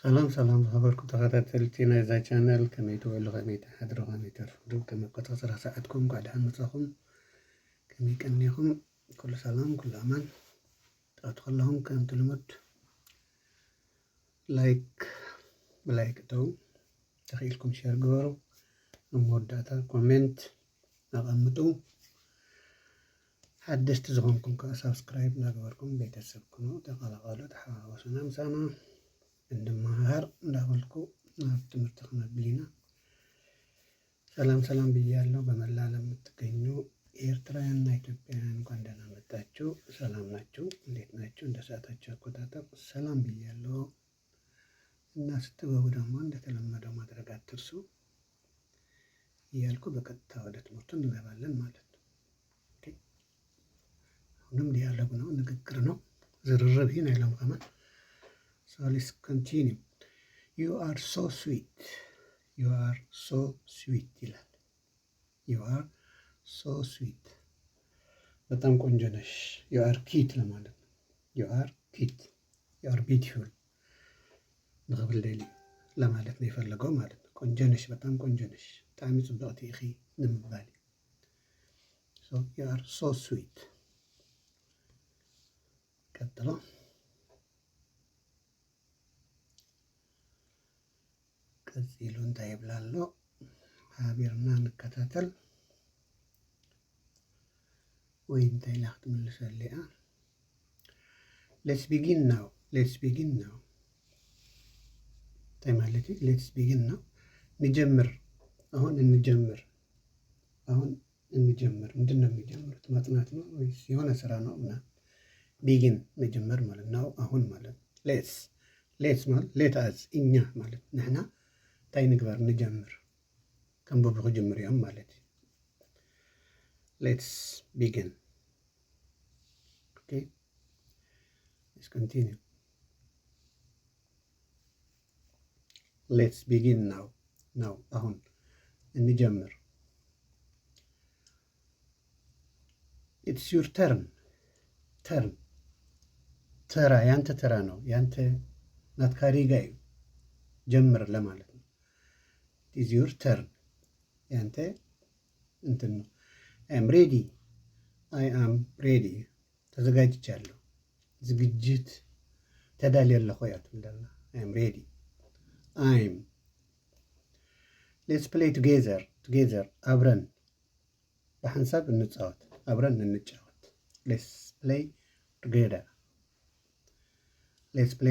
ሰላም ዝኸበርኩ ተኸታተልቲ ናይዛ ቻነል ከመይ ትውዕሉ ከመይ ተሓድሩ ከመይ ተርፍዱ ከመይ ቆፃፅራ ሰዓትኩም ጓዕ ድሓን መፃኹም ከመይ ቀኒኹም ኩሉ ሰላም ኩሉ ኣማን ጣዕቱ ከለኹም ከምቲ ልሙድ ብላይክ እተው ተኽኢልኩም ሸር ግበሩ መወዳእታ ኮሜንት ኣቐምጡ ሓደሽቲ ዝኾንኩም ከዓ ሳብስክራይብ እናገበርኩም ቤተሰብ ኩኑ ተቐላቐሉ ተሓዋወሱና ምሳና እንድመሃር እንዳበልኩ ናብ ትምህርቲ ክነብል ኢና። ሰላም ብያለሁ። በመላ ዓለም የምትገኙ ኤርትራውያንና ኢትዮጵያውያን እንኳን ደህና መጣችሁ። ሰላም ናችሁ? እንዴት ናችሁ? እንደ ሰዓታችሁ አቆጣጠር ሰላም ብያለሁ እና ስትገቡ ደግሞ እንደተለመደው ማድረግ አትርሱ እያልኩ በቀጥታ ወደ ትምህርቱ እንገባለን ማለት ነው። አሁንም ዲያሎግ ነው፣ ንግግር ነው። ዝርርብ ይህን አይለም ከመን So let's continue. You are so sweet. You are so sweet ይላል። You are so sweet. በጣም ቆንጆ ነሽ። You are cute ለማለት ነው። You are cute. You are beautiful ንኽብል ደሊ ለማለት ነው የፈለገው ማለት ነው። ቆንጆ ነሽ፣ በጣም ቆንጆ ነሽ፣ ብጣዕሚ ፅብቕቲ ኢኺ ንምባል። So you are so sweet. ቀጥሎ ቀፂሉ እንታይ ይብላ ኣሎ ሓቢርና ንከታተል ወይ እንታይ ኢላ ክትምልሰሉ እያ። ሌትስ ቢጊን ናው እንታይ ማለት እዩ? ሌትስ ቢጊን ናው ንጀምር፣ አሁን እንጀምር። ምንድን ነው የሚጀምሩት? ማጥናት ነው ወይስ የሆነ ስራ ነው? ምናምን ቢጊን መጀመር ማለት ነው፣ አሁን ማለት ነው። ሌትስ ማለት ሌትአዝ እኛ ማለት ንሕና እንታይ ንግበር ንጀምር፣ ከንብቡ ክጅምር እዮም ማለት እዩ። ሌትስ ቢጊን። ኦኬ ሌትስ ኮንቲኒው። ሌትስ ቢጊን ናው አሁን እንጀምር። ኢትስ ዩር ተርን ተራ፣ ያንተ ተራ ነው፣ ያንተ ናትካሪጋ እዩ ጀምር ለማለት ነው። ኢትስ ዩር ተርን ያንተ እንትን ነው። አይ አም ሬዲ ተዘጋጅቻለሁ። ዝግጅት ተዳልየ ኣለኹ እያ ትብል ዘላ። አይ አም ሬዲ አይም። ሌትስ ፕሌይ ቱጌዘር አብረን በሓንሳብ እንጫወት፣ አብረን እንጫወት። ሌትስ ፕሌይ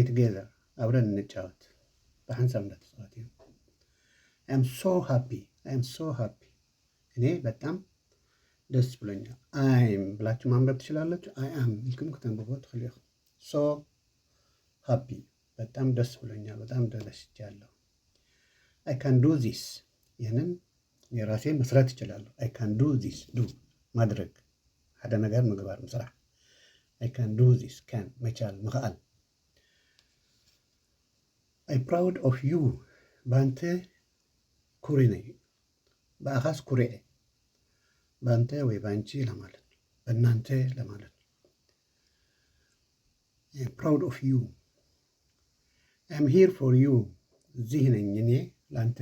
ቱጌዘር አብረን እንጫወት በሓንሳብ እንዳትጫወት እዩ። አይ አም ሶ ሃፒ እኔ በጣም ደስ ብሎኛል። አይም ብላችሁ ማንበብ ትችላላችሁ። አይ አም ኢልኩም ከተንብቦ ትኽእሉ ኢኹም። ሶ ሃፒ በጣም ደስ ብሎኛል፣ በጣም ተደስቻለሁ። አይ ካን ዱ ዚስ ይህንን የራሴ መስራት ይችላለሁ። አይ ካን ዱ ዚስ ማድረግ ሓደ ነገር ምግባር ምስራሕ። አይ ካን ዱ ዚስ ካን መቻል ምኽኣል። አይ ፕራውድ ኦፍ ዩ በአንተ ኩሪ ነኝ፣ በአኻስ ኩሪኤ። በአንተ ወይ በአንቺ ለማለት ነው፣ በእናንተ ለማለት ነው። ፕራውድ ኦፍ ዩ። አይ አም ሂር ፎር ዩ እዚህ ነኝ እኔ ለአንተ።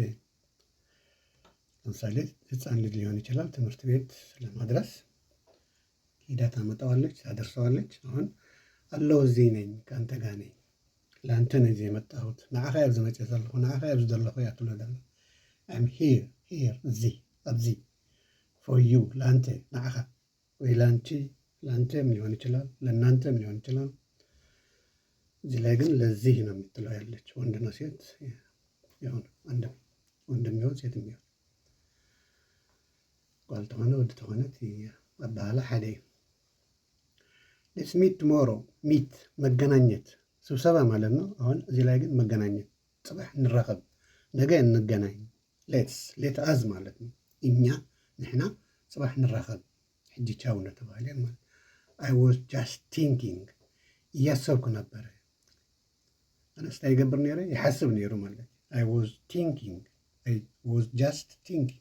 ለምሳሌ ህፃን ልጅ ሊሆን ይችላል፣ ትምህርት ቤት ለማድረስ ሂዳ ታመጣዋለች፣ ታደርሰዋለች። አሁን አለው እዚህ ነኝ፣ ከአንተ ጋር ነኝ፣ ለአንተ ነው እዚህ የመጣሁት፣ ንዓኻ እያ ዝመፅእ ዘለኹ፣ ንዓኻ እያ ዘለኹ እያ ትብሎ ዘላ። አይ አም ሂር እዚህ፣ ኣብዚ ፎር ዩ ለአንተ፣ ንዓኻ ወይ ለአንቺ፣ ለአንተም ሊሆን ይችላል፣ ለእናንተም ሊሆን ይችላል። እዚህ ላይ ግን ለዚህ ነው የምትለው ያለች። ወንድ ነው ሴት ይሁን፣ ወንድም ይሁን ሴትም ይሁን፣ ጓል ተሆነ ወድ ተሆነት አባህላ ሓደ እዩ። ሌትስ ሚት ቱሞሮ። ሚት መገናኘት፣ ስብሰባ ማለት ነው። አሁን እዚህ ላይ ግን መገናኘት፣ ፅባሕ እንራኸብ፣ ነገ እንገናኝ። ሌትአዝ ማለት ነው እኛ፣ ንሕና ፅባሕ ንራኸብ፣ ሕጂ ቻው እናተባህለ ማለት። አይ ዋዝ ጃስት ቲንኪንግ እያሰብኩ ነበረ። ኣነስታ ይገብር ነይረ ይሓስብ ነይሩ ማለት። አይ ዋዝ ጃስት ቲንኪንግ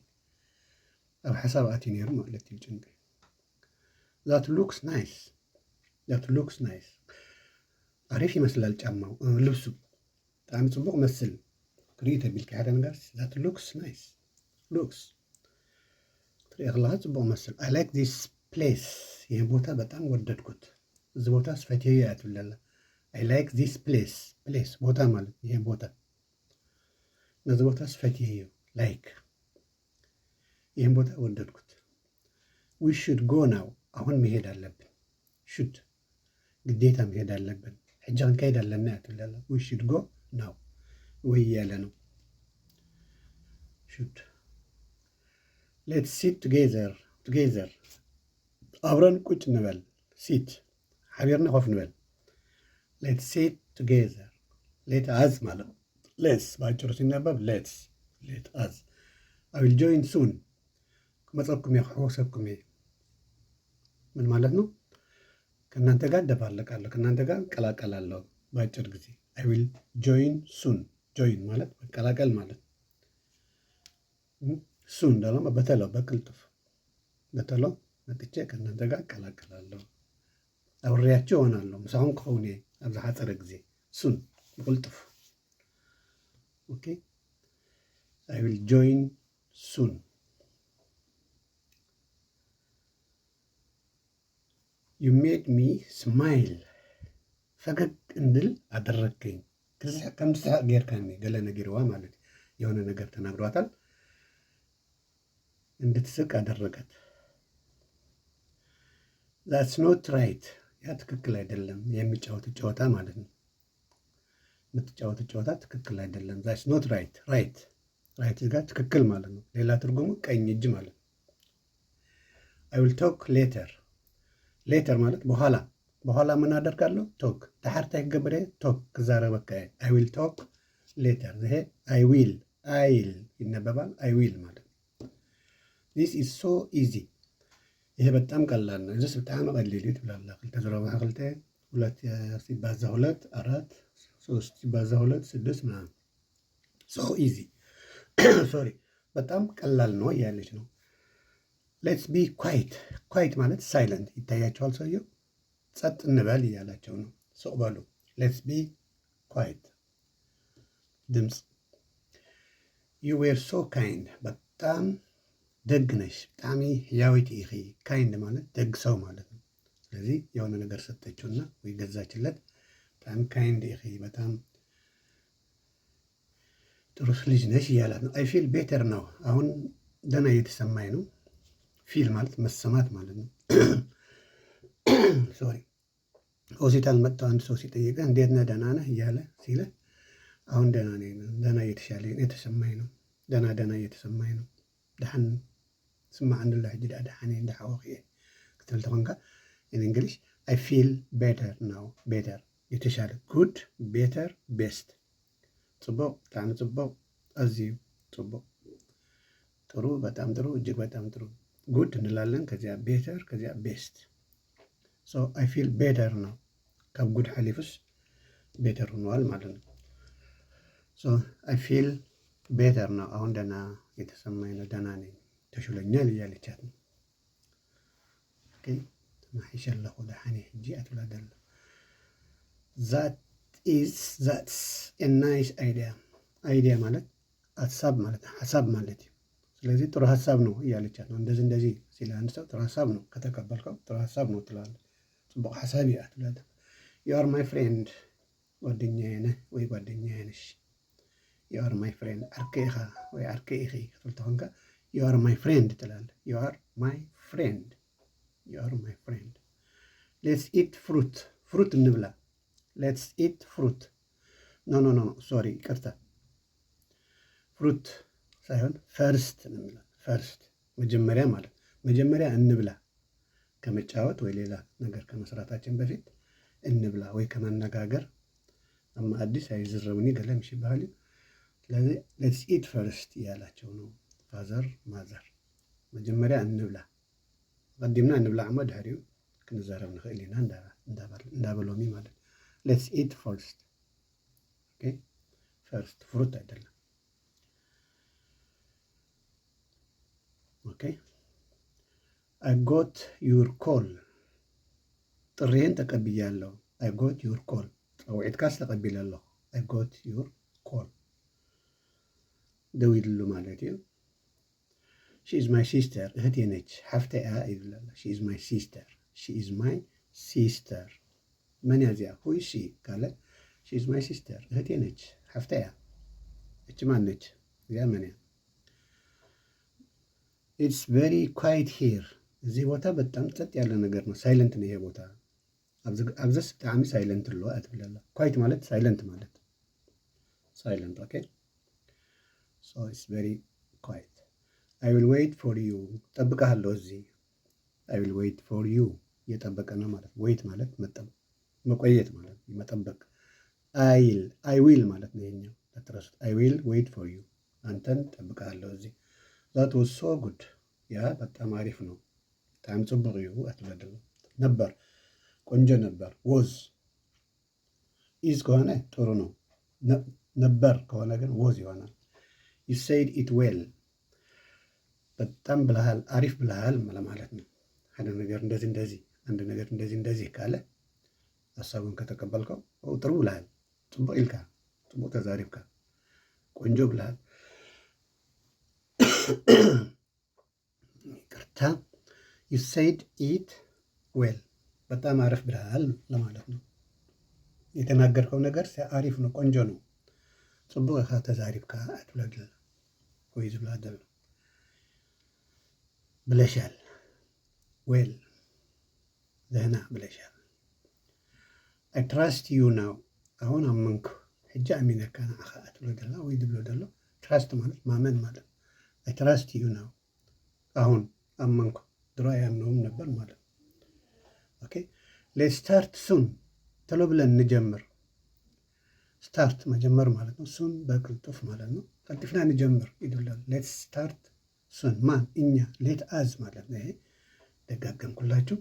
ኣብ ሓሳብ ኣትዩ ነይሩ ማለት እዩ። ጭንቂ ዛት ሉክስ ናይስ አሪፍ ይመስላል ጫማው፣ ልብሱ ብጣዕሚ ፅቡቕ መስል ክሪኢ ተቢልካ ሓደ ነገር that looks nice looks ትሪኢ ከለካ ፅቡቕ መስል I like this place ይህ ቦታ በጣም ወደድኩት እዚ ቦታ ስፈትየ እያ ትብል ኣላ I like this place ቦታ ማለት ይህ ቦታ ነዚ ቦታ ስፈትየ እዩ ላይክ ይህን ቦታ ወደድኩት we should go now አሁን መሄድ አለብን should ግዴታ መሄድ አለብን ሕጂ ክንከይድ ኣለና እያ ትብል ኣላ we should go now ወይ እያለ ነው should let's sit together አብረን ቁጭ እንበል sit ሓቢርና ኮፍ ንበል let's sit together let us ማለት let's ባጭሩ ሲነበብ let us I will join soon መፀኩም ክሕወሰኩም እየ ምን ማለት ነው ከእናንተ ጋር እደባለቃለሁ ከእናንተ ጋር እቀላቀላለሁ በአጭር ጊዜ I will join soon join ማለት መቀላቀል ማለት soon ደግሞ በተለው በቅልጥፍ በተለው መጥቼ ከእናንተ ጋር እቀላቀላለሁ አብሬያቸው እሆናለሁ ምሳኹም ክኸውን እየ ኣብ ዝሓፀረ ጊዜ soon በቅልጥፍ ኦኬ I will join soon You made me smile ፈገግ እንድል አደረግከኝ ከምትስሐቅ ጌርካኒ ገለ ነጊርዋ ማለት የሆነ ነገር ተናግሯታል እንድትስቅ አደረጋት That's not right ያ ትክክል አይደለም የሚጫወት ጨዋታ ማለት ነው የምትጫወት ጨዋታ ትክክል አይደለም That's not right right ጋር ትክክል ማለት ነው ሌላ ትርጉሙ ቀኝ እጅ ማለት ነው I will talk later ማለት በኋላ ምን አደርጋለሁ ቶክ ተሓርታ ይገበረ ቶክ ክዛረበካ I will talk later ይሄ I will ይነበባል I will ማለት This is so easy ይሄ በጣም ቀላል ነው እዚህ በጣም ቀላል ይትብላል ክልተ ዘረባ ክልተ ሁለት ሲባዛ ሁለት አራት ሶስት ሲባዛ ሁለት ስድስት ምናምን so easy sorry በጣም ቀላል ነው ያለች ነው Let's be quiet ማለት silent ይታያቸዋል ሰውየው ጸጥ እንበል እያላቸው ነው ሰው በሉ Let's be quiet ድምፅ You were so kind በጣም ደግ ነሽ በጣም ሕያዊት ኢኺ kind ማለት ደግ ሰው ማለት ነው ስለዚህ የሆነ ነገር ሰጠችውና ወይ ገዛችለት በጣም kind ኢኺ በጣም ጥሩ ልጅ ነሽ እያላት ነው I feel better now አሁን ደህና እየተሰማኝ ነው ፊል ማለት መሰማት ማለት ነው ሶሪ ሆስፒታል መጥተው አንድ ሰው ሲጠይቀ እንዴት ነህ ደህና ነህ እያለ ሲለ አሁን ደህና ነኝ ደህና እየተሰማኝ ነው ደህና እየተሰማኝ ነው ደህን ስማ አንዱላ ሕጂ ደህና እንዳሐወኺ ክትብል ተኾንካ in English I feel better now better የተሻለ good better best ጽቡቅ በጣም ጽቡቅ አዝዩ ጽቡቅ ጥሩ በጣም ጥሩ እጅግ በጣም ጥሩ good እንላለን ከዚያ better ከዚያ best so I feel better now ካብ good ሓሊፍስ better ሆኗል ማለት ነው so I feel better now አሁን ደህና የተሰማኝ ነው ደህና ነኝ ተሽሎኛል እያለቻት ነው ኦኬ ተማሒሽ ኣለኹ ደሓኒ ሕጂ ኣትውላደሎ that's a nice idea ማለት ሀሳብ ማለት እዩ ስለዚህ ጥሩ ሀሳብ ነው እያለቻት ነው እንደዚህ ሲል አንድ ሰው ጥሩ ሀሳብ ነው ከተቀበልከው ጥሩ ሀሳብ ነው ትላለህ ጽቡቅ ሀሳብ እያ ትላለህ You are my friend ጓደኛዬ ነህ ወይ ጓደኛዬ ነሽ You are my friend ዓርከ ኢኻ ወይ ዓርከ ኢኺ ክትብል ተኾንካ You are my friend ትላለህ You are my friend Let's eat fruit እንብላ Let's eat fruit No sorry ይቅርታ fruit ሳይሆን ፈርስት እንብላ ፈርስት መጀመሪያ እንብላ ከመጫወት ወይ ሌላ ነገር ከመስራታችን በፊት እንብላ ወይ ከመነጋገር አማ አዲስ አይዝረብኒ ገለም ይባል ስለዚህ let's eat first ያላቸው ነው ፋዘር ማዘር መጀመሪያ እንብላ ቀድምና እንብላ አማ ድሕሪው ክንዛረብ ንኽእል ኢና እንዳበሎሚ ማለት let's eat first okay first fruit አይደለም okay I got your call ጥሪህን ተቀብያለሁ I got your call ጠውዒትካስ ተቀቢላለሁ I got your ኮል ደው ይድሉ ማለት እዩ ሺ ኢዝ ማይ ሲስተር እህቴ ነች ሓፍተይ እያ ይብላ ሺ ኢዝ ማይ ሲስተር ሺ ኢዝ ማይ ሲስተር መን እያ እዚኣ ሁይ ሺ ካለ ሺ ኢዝ ማይ ሲስተር እህቴ ነች ሓፍተይ እያ እቺ ማን ነች እዚኣ መን እያ ኢትስ ቨሪ ኳይት ሂር እዚህ ቦታ በጣም ጸጥ ያለ ነገር ነው ሳይለንት ነው ይሄ ቦታ ኣብዘስ ብጣዕሚ ሳይለንት ኣለዋ እያ ትብለላ ኳይት ማለት ሳይለንት ማለት ሳይለንት ኦኬ ሶ ኢትስ ቨሪ ኳይት I will wait for you ጠብቀሃለሁ እዚህ I will wait for you እየጠበቀ ነው ማለት ዌይት ማለት መቆየት ማለት መጠበቅ I will ማለት ነው ይሄኛው አትረሱት I will wait for you አንተን ጠብቀሃለሁ እዚህ that was so good ያ በጣም አሪፍ ነው በጣም ጽቡቅ እዩ አትበደሉ ነበር ቆንጆ ነበር was is ከሆነ ጥሩ ነው ነበር ከሆነ ግን was ይሆናል you said it well በጣም ብለሃል አሪፍ ብለሃል ማለት ነው አንድ ነገር እንደዚህ አንድ ነገር እንደዚህ ካለ ሐሳቡን ከተቀበልከው ጥሩ ብለሃል ጽቡቅ ኢልካ ጽቡቅ ተዛሪብካ ቆንጆ ብለሃል ይቅርታ you said it well በጣም አሪፍ ብለሃል ለማለት ነው የተናገርከው ነገር አሪፍ ነው ቆንጆ ነው ጽቡቅ ተዛሪብካ አትብለል ወይ ዝብላደል ብለሻል ዌል ደህና ብለሻል I trust you now አሁን አመንኩ ሕጂ ኣሚነካ ንዓኻ እትብሎ ደላ ወይ ድብሎ ደሎ ትራስት ማለት ማመን ማለት I trust you now አሁን አመንኩ ድሮ አያምነውም ነበር ማለት ኦኬ let's start soon ተሎ ብለን እንጀምር ስታርት መጀመር ማለት ነው ሱን በቅልጡፍ ማለት ነው ቀልጥፍና እንጀምር ይዱላል let's start soon ማን እኛ let us ማለት ነው ይሄ ደጋገምኩላችሁ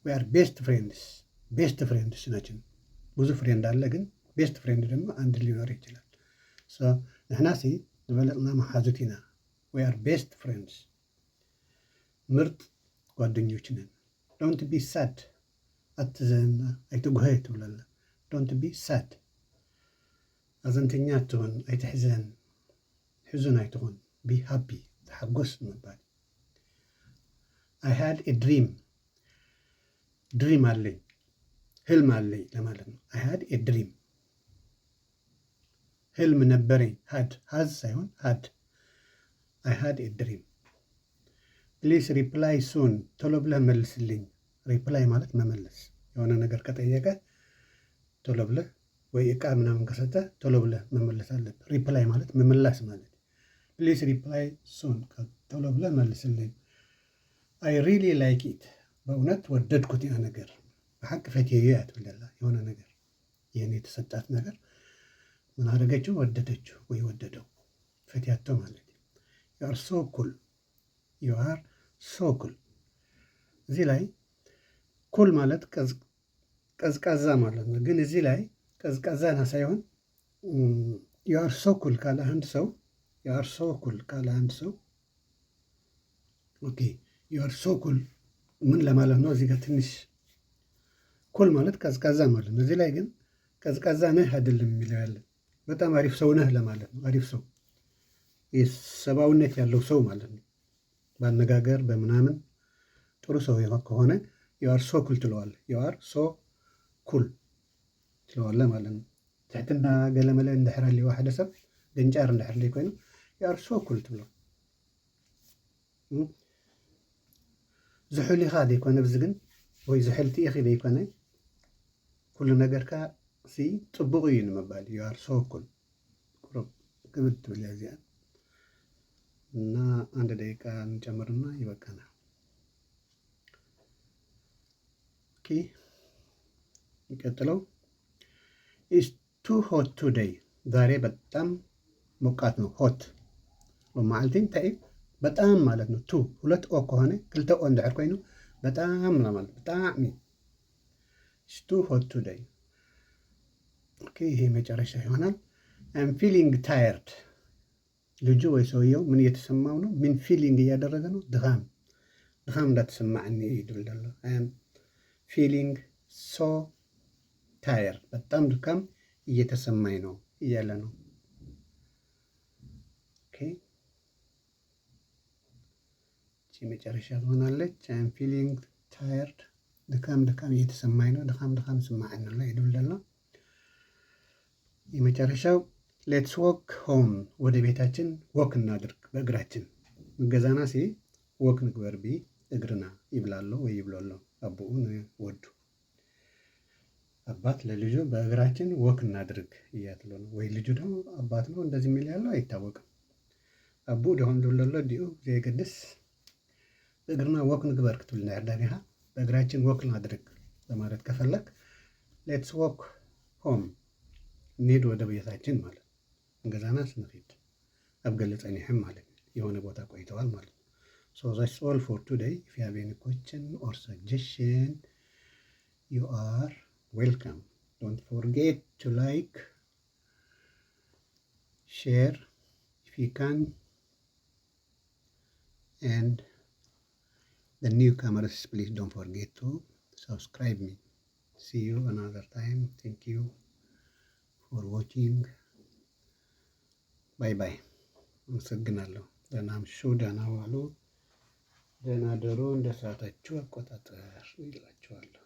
we are best friends ናችን ብዙ ፍሬንድ አለ ግን ቤስት ፍሬንድ ደግሞ አንድ ሊኖር ይችላል so ንሕና ሲ ዝበለጥና መሓዙት ኢና we are best friends ምርጥ ጓደኞች ነን don't be sad አትዘንና ኣይትጉሀይ ትብለላ don't be sad ኣዘንተኛ አትሆን ኣይትሕዘን ሕዙን ኣይትሆን be happy ተሓጎስ መባል I had a dream አለኝ ህልም አለኝ ለማለት ነው I had a dream ህልም ነበረኝ has ሳይሆን had I had a dream please reply soon ቶሎ ብለህ መልስልኝ reply ማለት መመለስ የሆነ ነገር ከጠየቀ ቶሎ ብለህ ወይ ዕቃ ምናምን ከሰጠ ቶሎ ብለህ መመለስ አለብህ reply ማለት መመለስ ማለት please reply soon ቶሎ ብለህ መልስልኝ I really like it በእውነት ወደድኩት ያ ነገር በሐቅ ፈትዬ አትብለላ የሆነ ነገር ይሄን የተሰጣት ነገር ምን አደረገችው ወደደችው ወይ ወደደው ፈትያቸው ማለት you are so cool እዚህ ላይ ኩል ማለት ቀዝቃዛ ማለት ነው ግን እዚህ ላይ ቀዝቃዛና ሳይሆን you are so cool ካለ አንድ ሰው you are so cool ካለ አንድ ሰው ኦኬ you are so cool ምን ለማለት ነው እዚህ ጋር ትንሽ ኩል ማለት ቀዝቃዛ ማለት ነው እዚህ ላይ ግን ቀዝቃዛ ነህ አይደለም የሚለው ያለ በጣም አሪፍ ሰው ነህ ለማለት ነው አሪፍ ሰው የሰባውነት ያለው ሰው ማለት ነው ባነጋገር በምናምን ጥሩ ሰው ከሆነ you are so cool ትለዋለህ you are so cool ትለዋለህ ማለት ነው ትሕትና ገለመለ እንድሕራሊ ዋሕደ ሰብ ገንጫር እንድሕርሊ ኮይኑ you are so cool ትብሎ ዝሑል ኢኻ ዘይኮነ ብዚ ግን ወይ ዝሕልቲ ኢኺ ዘይኮነ ኩሉ ነገርካ ሲ ጽቡቕ እዩ ንምባል you are so cool ቁሩብ ክብድ ትብል እዚኣ እና አንድ ደቂቃ እንጨምርና ይበቃናል ኦኬ ይቀጥለው is too hot today ዛሬ በጣም ሞቃት ነው ሆት ወማዓልቲ እንታይ በጣም ማለት ነው ቱ ሁለት ኦ ከሆነ ክልተ ኦ እንድሕር ኮይኑ በጣም ለማለት በጣም is too hot today ኦኬ ይሄ መጨረሻ ይሆናል I'm feeling tired ልጁ ወይ ሰውየው ምን እየተሰማው ነው ምን ፊሊንግ እያደረገ ነው ድኻም እንዳትሰማዕኒ ይድብል ደሎ I am feeling so tired በጣም ድካም እየተሰማኝ ነው እያለ ነው እቺ መጨረሻ ትሆናለች። አይም ፊሊንግ ታየርድ ድካም እየተሰማኝ ነው። ድካም ስማዓኝ ነው ይድብል ደሎ። የመጨረሻው ሌትስ ዎክ ሆም፣ ወደ ቤታችን ወክ እናድርግ በእግራችን ምገዛና ሲ ወክ ንግበር ቢ እግርና ይብላሎ ወይ ይብሎሎ አቡኡ ወዱ አባት ለልጁ በእግራችን ወክ እናድርግ እያትሎ ነው ወይ ልጁ ደግሞ አባት ነው እንደዚህ የሚል ያለው አይታወቅም። አቡ ደሆን ዱለሎ ዲኡ ዘይገድስ በእግርና ወክ ንግበር ክትብል ያርዳኒሃ በእግራችን ወክ እናድርግ ለማለት ከፈለክ ሌትስ ዎክ ሆም እንሂድ ወደ ቤታችን ማለት እንገዛና ስንፊት አብገለጸኒህም ማለት የሆነ ቦታ ቆይተዋል ማለት ነው። So that's all for today. If you have any question or suggestion, you are welcome. Don't forget to like, share if you can, and the newcomers, please don't forget to subscribe me. See you another time. Thank you for watching. Bye bye. አመሰግናለሁ። ደህና አምሹ፣ ደህና ዋሉ፣ ደህና ደሩ። እንደ ሰዓታችሁ አቆጣጠር ይላችኋለሁ።